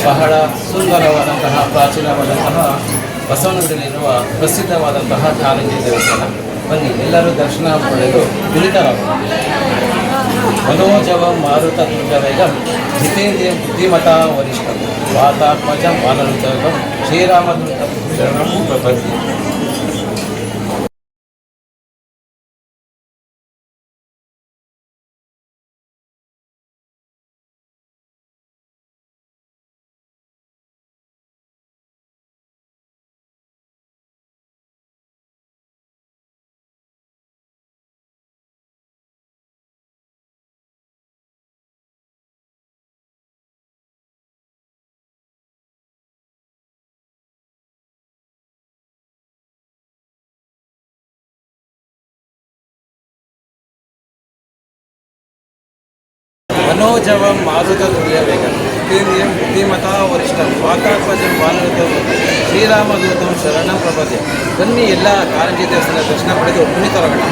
ಬಹಳ ಸುಂದರವಾದಂತಹ ಪ್ರಾಚೀನವಾದಂತಹ ಬಸವನಗುಡಿಯಲ್ಲಿರುವ ಪ್ರಸಿದ್ಧವಾದಂತಹ ಕಾರಂಜಿ ದೇವಸ್ಥಾನ. ಬನ್ನಿ ಎಲ್ಲರೂ ದರ್ಶನ ಪಡೆದು ಪುನೀತರಾಗೋಣ. ಮನೋಜವಂ ಮಾರುತ ದುರ್ಗವೇಗಂ ಜಿತೇಂದ್ರಿಯಂ ಬುದ್ಧಿಮತಾ ವರಿಷ್ಠಂ ವಾತಾತ್ಮಜಂ ಬಾಲರುತಂ ಶ್ರೀರಾಮದೂತಂ ಶರಣಂ ಪ್ರಪದ್ಯೆ. मनोजवं मारुत तुल्यवेगं जितेन्द्रियं बुद्धिमता वरिष्ठं वातात्मजं बालरूपं ಶ್ರೀರಾಮದೂತಂ ಶರಣಂ ಪ್ರಪದ್ಯೆ. ಬನ್ನಿ ಎಲ್ಲ ಕಾರಂಜಿ ದೇವಸ್ಥಾನ ದರ್ಶನ ಪಡೆದು ಪುನೀತರಾಗೋಣ.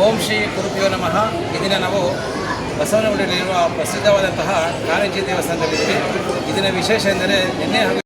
ಓಂ ಶ್ರೀ ಗುರುಭ್ಯೋ ನಮಃ. ಇದನ್ನು ನಾವು ಬಸವನಗುಡಿಯಲ್ಲಿರುವ ಪ್ರಸಿದ್ಧವಾದಂತಹ ಕಾರಂಜಿ ದೇವಸ್ಥಾನದಲ್ಲಿದ್ದೀವಿ. ಇದರ ವಿಶೇಷ ಎಂದರೆ ನಿನ್ನೆ ಹಾಗೂ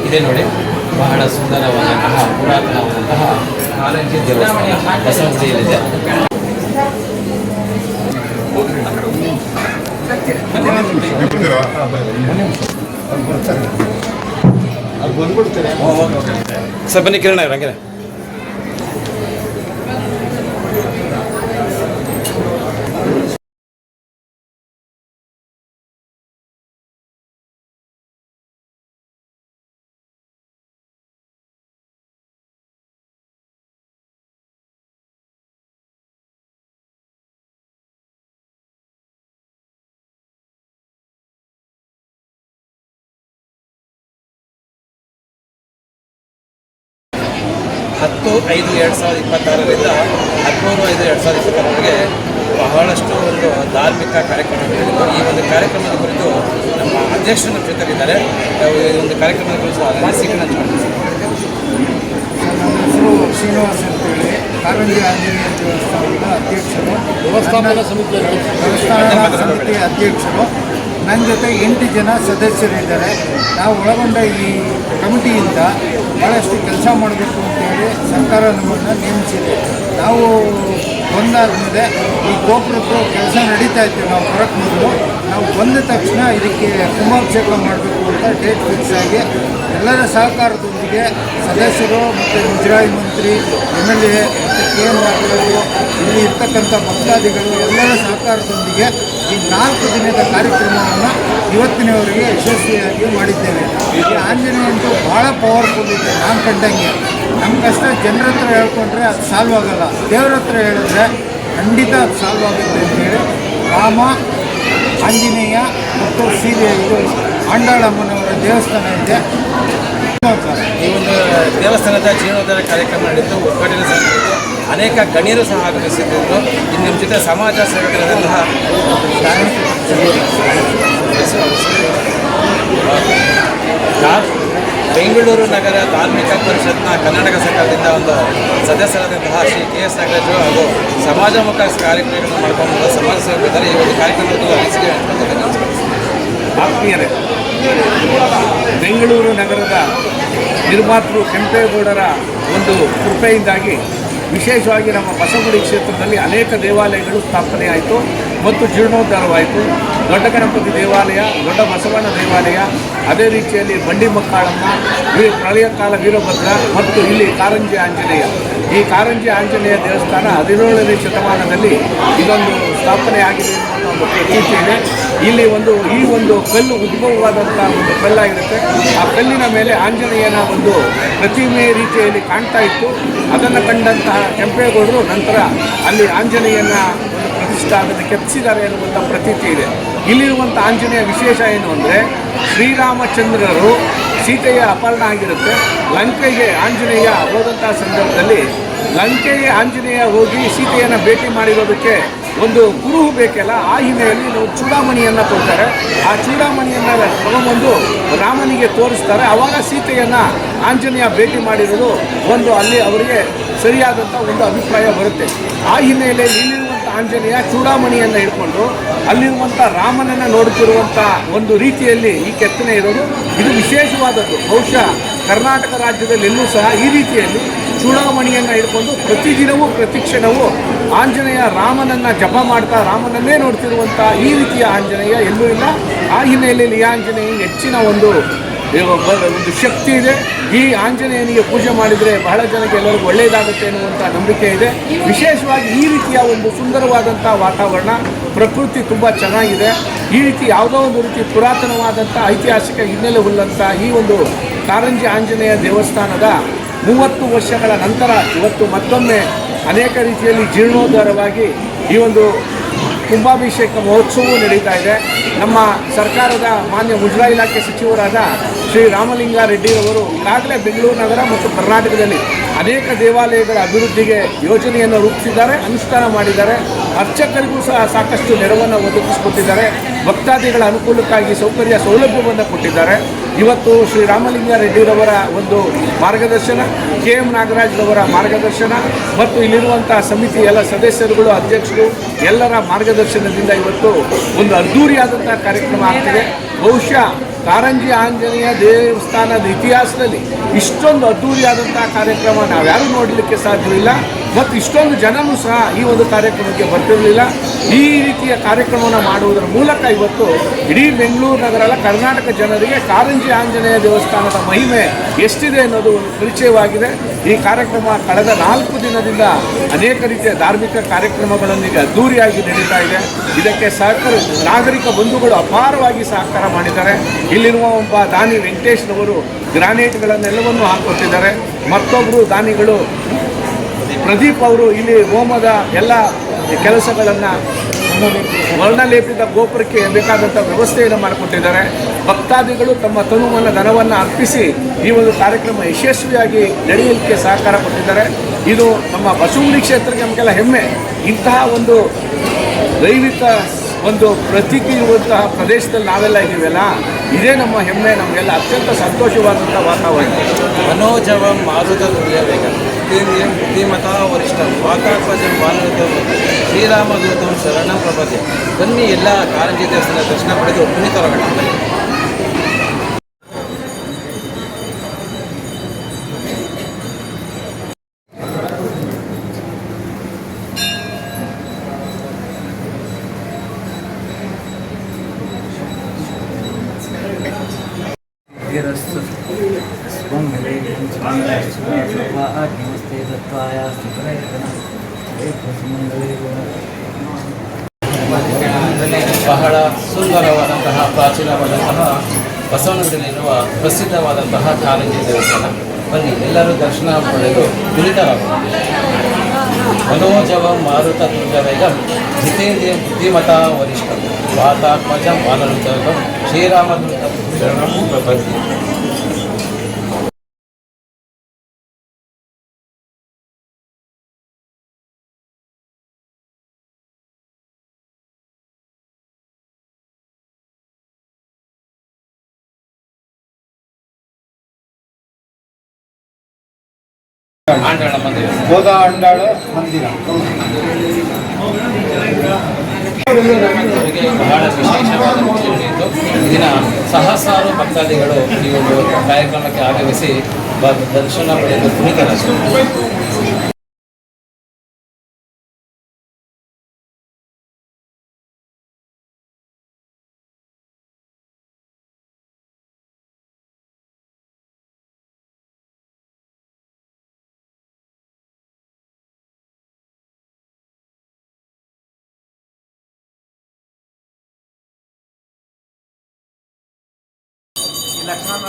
ಇದೆ ನೋಡಿ, ಬಹಳ ಸುಂದರವಾದಂತಹ ಪುರಾತನವಾದಂತಹ ಕಾರಂಜಿ ದೇವಸ್ಥಾನ ಬಸವನಗುಡಿಯಲ್ಲಿದೆ. ಸರ್ ಬನ್ನಿ ಕಿರಣ ಹಂಗೆ. ಹತ್ತು 5/2026 13/5/2026 ಬಹಳಷ್ಟು ಒಂದು ಧಾರ್ಮಿಕ ಕಾರ್ಯಕ್ರಮಗಳಿದ್ದು ಈ ಒಂದು ಕಾರ್ಯಕ್ರಮದ ಕುರಿತು ನಮ್ಮ ಅಧ್ಯಕ್ಷರು ನಮ್ಮ ಜೊತೆಗಿದ್ದಾರೆ. ಈ ಒಂದು ಕಾರ್ಯಕ್ರಮದ ಕುರಿತು ಅನಿಸಿಕೆ ಶ್ರೀನಿವಾಸ್ ಅಂತೇಳಿ ಕಾರಂಜಿ ಆಂಜನೇಯ ದೇವಸ್ಥಾನದ ಅಧ್ಯಕ್ಷರು, ದೇವಸ್ಥಾನ ಸಮಿತಿ ಅಧ್ಯಕ್ಷರು. ನನ್ನ ಜೊತೆ 8 ಜನ ಸದಸ್ಯರಿದ್ದಾರೆ. ನಾವು ಒಳಗೊಂಡ ಈ ಕಮಿಟಿಯಿಂದ ಭಾಳಷ್ಟು ಕೆಲಸ ಮಾಡಬೇಕು ಅಂತೇಳಿ ಸರ್ಕಾರ ನಮ್ಮನ್ನು ನೇಮಿಸಿದೆ. ನಾವು ಬಂದಾದಮೇಲೆ ಈ ಗೋಪುರದ್ದು ಕೆಲಸ ನಡೀತಾ ಇತ್ತು. ನಾವು ಬರೋಕ್ಕೆ ಮೊದಲು ನಾವು ಬಂದ ತಕ್ಷಣ ಇದಕ್ಕೆ ಕುಂಭಾಭಿಷೇಕ ಮಾಡಬೇಕು ಅಂತ ಡೇಟ್ ಫಿಕ್ಸ್ ಆಗಿ ಎಲ್ಲರ ಸಹಕಾರದೊಂದಿಗೆ ಸದಸ್ಯರು ಮತ್ತು ಮುಜರಾಯಿ ಮಂತ್ರಿ, MLA ಮತ್ತು KM ನಾಗರಾಜರು, ಇಲ್ಲಿ ಇರ್ತಕ್ಕಂಥ ಭಕ್ತಾದಿಗಳು ಎಲ್ಲರ ಸಹಕಾರದೊಂದಿಗೆ ಈ 4 ದಿನದ ಕಾರ್ಯಕ್ರಮವನ್ನು ಇವತ್ತಿನವರೆಗೆ ಯಶಸ್ವಿಯಾಗಿ ಮಾಡಿದ್ದೇವೆ. ಈ ಆಂಜನೇಯ ಅಂತೂ ಭಾಳ ಪವರ್ಫುಲ್ ಇದೆ. ನಾನು ಕಂಡಂಗೆ ನಮ್ಮ ಕಷ್ಟ ಜನರ ಹತ್ರ ಹೇಳ್ಕೊಂಡ್ರೆ ಅದು ಸಾಲ್ವ್ ಆಗೋಲ್ಲ, ದೇವ್ರ ಹತ್ರ ಹೇಳಿದ್ರೆ ಖಂಡಿತ ಅದು ಸಾಲ್ವ್ ಆಗುತ್ತೆ ಅಂತೇಳಿ ರಾಮ, ಆಂಜನೇಯ ಮತ್ತು ಸೀತೆ ಇದು ಆಂಡಾಳಮ್ಮನವರ ದೇವಸ್ಥಾನ ಇದೆ. ಈ ಒಂದು ದೇವಸ್ಥಾನದ ಜೀರ್ಣೋದ್ಧಾರ ಕಾರ್ಯಕ್ರಮ ನಡೆಯಿತು, ಉದ್ಘಾಟನೆ ಸಹ ನಡೆಯಿತು. ಅನೇಕ ಗಣ್ಯರು ಸಹ ಆಗಮಿಸಿದ್ದರು. ಇನ್ನು ನಿಮ್ಮ ಜೊತೆ ಸಮಾಜ ಸೇವಕರಾದಂತಹ ಬೆಂಗಳೂರು ನಗರ ಧಾರ್ಮಿಕ ಪರಿಷತ್ನ ಕರ್ನಾಟಕ ಸರ್ಕಾರದಿಂದ ಒಂದು ಸದಸ್ಯರಾದಂತಹ ಶ್ರೀ KS ನಾಗರಾಜು ಹಾಗೂ ಸಮಾಜಮುಖ ಕಾರ್ಯಕ್ರಮಗಳನ್ನು ಮಾಡ್ಕೊಂಡು ಸಮಾಜ ಸೇವಕರಿದ್ದಾರೆ. ಈ ಒಂದು ಕಾರ್ಯಕ್ರಮದ ಅನಿಸಿಕೆ ಆತ್ಮೀಯರೇ, ಬೆಂಗಳೂರು ನಗರದ ನಿರ್ಮಾತೃ ಕೆಂಪೇಗೌಡರ ಒಂದು ಕೃಪೆಯಿಂದಾಗಿ ವಿಶೇಷವಾಗಿ ನಮ್ಮ ಬಸವನಗುಡಿ ಕ್ಷೇತ್ರದಲ್ಲಿ ಅನೇಕ ದೇವಾಲಯಗಳು ಸ್ಥಾಪನೆ ಆಯಿತು. ಮತ್ತು ಜೀರ್ಣೋದ್ಧಾರವಾಯಿತು. ದೊಡ್ಡ ಗಣಪತಿ ದೇವಾಲಯ, ದೊಡ್ಡ ಬಸವಣ್ಣ ದೇವಾಲಯ, ಅದೇ ರೀತಿಯಲ್ಲಿ ಬಂಡಿ ಮಕ್ಕಳಮ್ಮ, ಪ್ರಳಯ ಕಾಲ ವೀರಭದ್ರ ಮತ್ತು ಇಲ್ಲಿ ಕಾರಂಜಿ ಆಂಜನೇಯ. ಈ ಕಾರಂಜಿ ಆಂಜನೇಯ ದೇವಸ್ಥಾನ 17ನೇ ಶತಮಾನದಲ್ಲಿ ಇದೊಂದು ಸ್ಥಾಪನೆ ಆಗಿದೆ ಅನ್ನೋ ಒಂದು ಪ್ರತೀತಿ ಇದೆ. ಇಲ್ಲಿ ಈ ಒಂದು ಕಲ್ಲು ಉದ್ಭವವಾದಂಥ ಒಂದು ಕಲ್ಲಾಗಿರುತ್ತೆ. ಆ ಕಲ್ಲಿನ ಮೇಲೆ ಆಂಜನೇಯನ ಒಂದು ಪ್ರತಿಮೆ ರೀತಿಯಲ್ಲಿ ಕಾಣ್ತಾ ಇತ್ತು. ಅದನ್ನು ಕಂಡಂತಹ ಕೆಂಪೇಗೌಡರು ನಂತರ ಅಲ್ಲಿ ಆಂಜನೇಯನ ಒಂದು ಪ್ರತಿಷ್ಠಾಪನೆ ಕೆತ್ತಿಸಿದ್ದಾರೆ ಎನ್ನುವಂಥ ಪ್ರತೀತಿ ಇದೆ. ಇಲ್ಲಿರುವಂಥ ಆಂಜನೇಯ ವಿಶೇಷ ಏನು ಅಂದರೆ, ಶ್ರೀರಾಮಚಂದ್ರರು ಸೀತೆಯ ಅಪಹರಣ ಆಗಿರುತ್ತೆ. ಲಂಕೆಗೆ ಆಂಜನೇಯ ಹೋದಂಥ ಸಂದರ್ಭದಲ್ಲಿ ಲಂಕೆಗೆ ಆಂಜನೇಯ ಹೋಗಿ ಸೀತೆಯನ್ನು ಭೇಟಿ ಮಾಡಿರೋದಕ್ಕೆ ಒಂದು ಕುರುಹು ಬೇಕಲ್ಲ, ಆ ಹಿನ್ನೆಲೆಯಲ್ಲಿ ನಾವು ಚೂಡಾಮಣಿಯನ್ನು ಕೊಡ್ತಾರೆ. ಆ ಚೂಡಾಮಣಿಯನ್ನು ತಗೊಂಬಂದು ರಾಮನಿಗೆ ತೋರಿಸ್ತಾರೆ. ಆವಾಗ ಸೀತೆಯನ್ನು ಆಂಜನೇಯ ಭೇಟಿ ಮಾಡಿರೋದು ಒಂದು ಅಲ್ಲಿ ಅವರಿಗೆ ಸರಿಯಾದಂಥ ಒಂದು ಅಭಿಪ್ರಾಯ ಬರುತ್ತೆ. ಆ ಹಿನ್ನೆಲೆಯಲ್ಲಿ ಇಲ್ಲಿರುವಂಥ ಆಂಜನೇಯ ಚೂಡಾಮಣಿಯನ್ನು ಹಿಡ್ಕೊಂಡು ಅಲ್ಲಿರುವಂಥ ರಾಮನನ್ನು ನೋಡುತ್ತಿರುವಂಥ ಒಂದು ರೀತಿಯಲ್ಲಿ ಈ ಕೆತ್ತನೆ ಇರೋದು ಇದು ವಿಶೇಷವಾದದ್ದು. ಬಹುಶಃ ಕರ್ನಾಟಕ ರಾಜ್ಯದಲ್ಲಿ ಎಲ್ಲೂ ಸಹ ಈ ರೀತಿಯಲ್ಲಿ ಚೂಡಾಮಣಿಯನ್ನು ಹಿಡ್ಕೊಂಡು ಪ್ರತಿದಿನವೂ ಪ್ರತಿಕ್ಷಣವೂ ಆಂಜನೇಯ ರಾಮನನ್ನು ಜಪ ಮಾಡ್ತಾ ರಾಮನನ್ನೇ ನೋಡ್ತಿರುವಂಥ ಈ ರೀತಿಯ ಆಂಜನೇಯ ಎಲ್ಲೂ ಇಲ್ಲ. ಆ ಹಿನ್ನೆಲೆಯಲ್ಲಿ ಈ ಆಂಜನೇಯ ಹೆಚ್ಚಿನ ಒಂದು ಶಕ್ತಿ ಇದೆ. ಈ ಆಂಜನೇಯನಿಗೆ ಪೂಜೆ ಮಾಡಿದರೆ ಬಹಳ ಜನಕ್ಕೆ ಎಲ್ಲರಿಗೂ ಒಳ್ಳೆಯದಾಗುತ್ತೆ ಎನ್ನುವಂಥ ನಂಬಿಕೆ ಇದೆ. ವಿಶೇಷವಾಗಿ ಈ ರೀತಿಯ ಒಂದು ಸುಂದರವಾದಂಥ ವಾತಾವರಣ, ಪ್ರಕೃತಿ ತುಂಬ ಚೆನ್ನಾಗಿದೆ. ಈ ರೀತಿ ಯಾವುದೋ ಒಂದು ರೀತಿ ಪುರಾತನವಾದಂಥ ಐತಿಹಾಸಿಕ ಹಿನ್ನೆಲೆ ಉಳ್ಳಂಥ ಈ ಒಂದು ಕಾರಂಜಿ ಆಂಜನೇಯ ದೇವಸ್ಥಾನದ 30 ವರ್ಷಗಳ ನಂತರ ಇವತ್ತು ಮತ್ತೊಮ್ಮೆ ಅನೇಕ ರೀತಿಯಲ್ಲಿ ಜೀರ್ಣೋದ್ಧಾರವಾಗಿ ಈ ಒಂದು ಕುಂಭಾಭಿಷೇಕ ಮಹೋತ್ಸವವು ನಡೀತಾ ಇದೆ. ನಮ್ಮ ಸರ್ಕಾರದ ಮಾನ್ಯ ಮುಜರಾಯಿ ಇಲಾಖೆ ಸಚಿವರಾದ ಶ್ರೀ ರಾಮಲಿಂಗಾರೆಡ್ಡಿರವರು ಈಗಾಗಲೇ ಬೆಂಗಳೂರು ನಗರ ಮತ್ತು ಕರ್ನಾಟಕದಲ್ಲಿ ಅನೇಕ ದೇವಾಲಯಗಳ ಅಭಿವೃದ್ಧಿಗೆ ಯೋಜನೆಯನ್ನು ರೂಪಿಸಿದ್ದಾರೆ, ಅನುಷ್ಠಾನ ಮಾಡಿದ್ದಾರೆ. ಅರ್ಚಕರಿಗೂ ಸಹ ಸಾಕಷ್ಟು ನೆರವನ್ನು ಒದಗಿಸಿಕೊಟ್ಟಿದ್ದಾರೆ. ಭಕ್ತಾದಿಗಳ ಅನುಕೂಲಕ್ಕಾಗಿ ಸೌಲಭ್ಯವನ್ನು ಕೊಟ್ಟಿದ್ದಾರೆ. ಇವತ್ತು ಶ್ರೀ ರಾಮಲಿಂಗಾರೆಡ್ಡಿರವರ ಒಂದು ಮಾರ್ಗದರ್ಶನ, KM ನಾಗರಾಜ್ರವರ ಮಾರ್ಗದರ್ಶನ ಮತ್ತು ಇಲ್ಲಿರುವಂಥ ಸಮಿತಿ ಎಲ್ಲ ಸದಸ್ಯರುಗಳು, ಅಧ್ಯಕ್ಷರು ಎಲ್ಲರ ಮಾರ್ಗದರ್ಶನದಿಂದ ಇವತ್ತು ಒಂದು ಅದ್ಧೂರಿಯಾದಂಥ ಕಾರ್ಯಕ್ರಮ ಆಗ್ತಿದೆ. ಬಹುಶಃ ಕಾರಂಜಿ ಆಂಜನೇಯ ದೇವಸ್ಥಾನದ ಇತಿಹಾಸದಲ್ಲಿ ಇಷ್ಟೊಂದು ಅದ್ಧೂರಿಯಾದಂಥ ಕಾರ್ಯಕ್ರಮ ನಾವ್ಯಾರೂ ನೋಡಲಿಕ್ಕೆ ಸಾಧ್ಯವಿಲ್ಲ. ಮತ್ತು ಇಷ್ಟೊಂದು ಜನನೂ ಸಹ ಈ ಒಂದು ಕಾರ್ಯಕ್ರಮಕ್ಕೆ ಬರ್ತಿರಲಿಲ್ಲ. ಈ ರೀತಿಯ ಕಾರ್ಯಕ್ರಮವನ್ನು ಮಾಡುವುದರ ಮೂಲಕ ಇವತ್ತು ಇಡೀ ಬೆಂಗಳೂರು ನಗರ ಅಲ್ಲ, ಕರ್ನಾಟಕ ಜನರಿಗೆ ಕಾರಂಜಿ ಆಂಜನೇಯ ದೇವಸ್ಥಾನದ ಮಹಿಮೆ ಎಷ್ಟಿದೆ ಅನ್ನೋದು ಒಂದು ಪರಿಚಯವಾಗಿದೆ. ಈ ಕಾರ್ಯಕ್ರಮ ಕಳೆದ 4 ದಿನದಿಂದ ಅನೇಕ ರೀತಿಯ ಧಾರ್ಮಿಕ ಕಾರ್ಯಕ್ರಮಗಳೊಂದಿಗೆ ಅದ್ಧೂರಿಯಾಗಿ ನಡೀತಾ ಇದೆ. ಇದಕ್ಕೆ ನಾಗರಿಕ ಬಂಧುಗಳು ಅಪಾರವಾಗಿ ಸಹಕಾರ ಮಾಡಿದ್ದಾರೆ. ಇಲ್ಲಿರುವ ಒಬ್ಬ ದಾನಿ ವೆಂಕಟೇಶ್ರವರು ಗ್ರಾನೈಟ್ಗಳನ್ನೆಲ್ಲವನ್ನು ಹಾಕೊಟ್ಟಿದ್ದಾರೆ. ಮತ್ತೊಬ್ಬರು ದಾನಿಗಳು ಪ್ರದೀಪ್ ಅವರು ಇಲ್ಲಿ ಹೋಮದ ಎಲ್ಲ ಕೆಲಸಗಳನ್ನು ವರ್ಣಲೇಪಿತ ಗೋಪುರಕ್ಕೆ ಬೇಕಾದಂಥ ವ್ಯವಸ್ಥೆಯನ್ನು ಮಾಡಿಕೊಟ್ಟಿದ್ದಾರೆ. ಭಕ್ತಾದಿಗಳು ತಮ್ಮ ತನುವನ್ನು ಧನವನ್ನು ಅರ್ಪಿಸಿ ಈ ಒಂದು ಕಾರ್ಯಕ್ರಮ ಯಶಸ್ವಿಯಾಗಿ ನಡೆಯಲಿಕ್ಕೆ ಸಹಕಾರ ಕೊಟ್ಟಿದ್ದಾರೆ. ಇದು ನಮ್ಮ ಬಸವನಗುಡಿ ಕ್ಷೇತ್ರಕ್ಕೆ ನಮಗೆಲ್ಲ ಹೆಮ್ಮೆ. ಇಂತಹ ಒಂದು ದೈವಿಕ ಒಂದು ಪ್ರತೀತಿ ಇರುವಂತಹ ಪ್ರದೇಶದಲ್ಲಿ ನಾವೆಲ್ಲ ಇದ್ದೀವಲ್ಲ, ಇದೇ ನಮ್ಮ ಹೆಮ್ಮೆ. ನಮಗೆಲ್ಲ ಅತ್ಯಂತ ಸಂತೋಷವಾದಂಥ ವಾತಾವರಣ. ಮನೋಜವಂ ಮಾರುತ ವೇಗ ಧೀಮತಾ ವರಿಷ್ಠಂ ವಾತಾತ್ಮಜಂ ವಾನರಂ ಶ್ರೀರಾಮದೂತಂ ಶರಣಂ ಪ್ರಪದ್ಯೆ. ಬನ್ನಿ ಎಲ್ಲ ಕಾರಂಜಿ ದೇವಸ್ಥಾನ ದರ್ಶನ ಪಡೆದು ಪುನೀತರಾಗೋಣ. ಬಹಳ ಸುಂದರವಾದಂತಹ ಪ್ರಾಚೀನವಾದಂತಹ ಬಸವನಗುಡಿಯಲ್ಲಿರುವ ಪ್ರಸಿದ್ಧವಾದಂತಹ ಕಾರಂಜಿ ದೇವಸ್ಥಾನ. ಬನ್ನಿ ಎಲ್ಲರೂ ದರ್ಶನ ಪಡೆದು ಪುನೀತರಾಗೋಣ. ಮನೋಜವಂ ಮಾರುತ ವೇಗಂ ಜಿತೇಂದ್ರಿಯಂ ಬುದ್ಧಿಮತಾ ವರಿಷ್ಠಂ ವಾತಾತ್ಮಜಂ ವಾನರಂ ಶ್ರೀರಾಮದೂತಂ ಶರಣಂ ಪ್ರಪದ್ಯೆ. ಗೋದ ಅಂಡಾಳ ಮಂದಿರ ಬಹಳ ವಿಶೇಷವಾದ ಪೂಜೆ ನಡೆಯಿತು. ದಿನ ಸಹಸ್ರಾರು ಭಕ್ತಾದಿಗಳು ಈ ಒಂದು ಕಾರ್ಯಕ್ರಮಕ್ಕೆ ಆಗಮಿಸಿ ದರ್ಶನ ಪಡೆದು ಪುನೀತರಾದರು. ಲಕ್ಷ್ಮಣ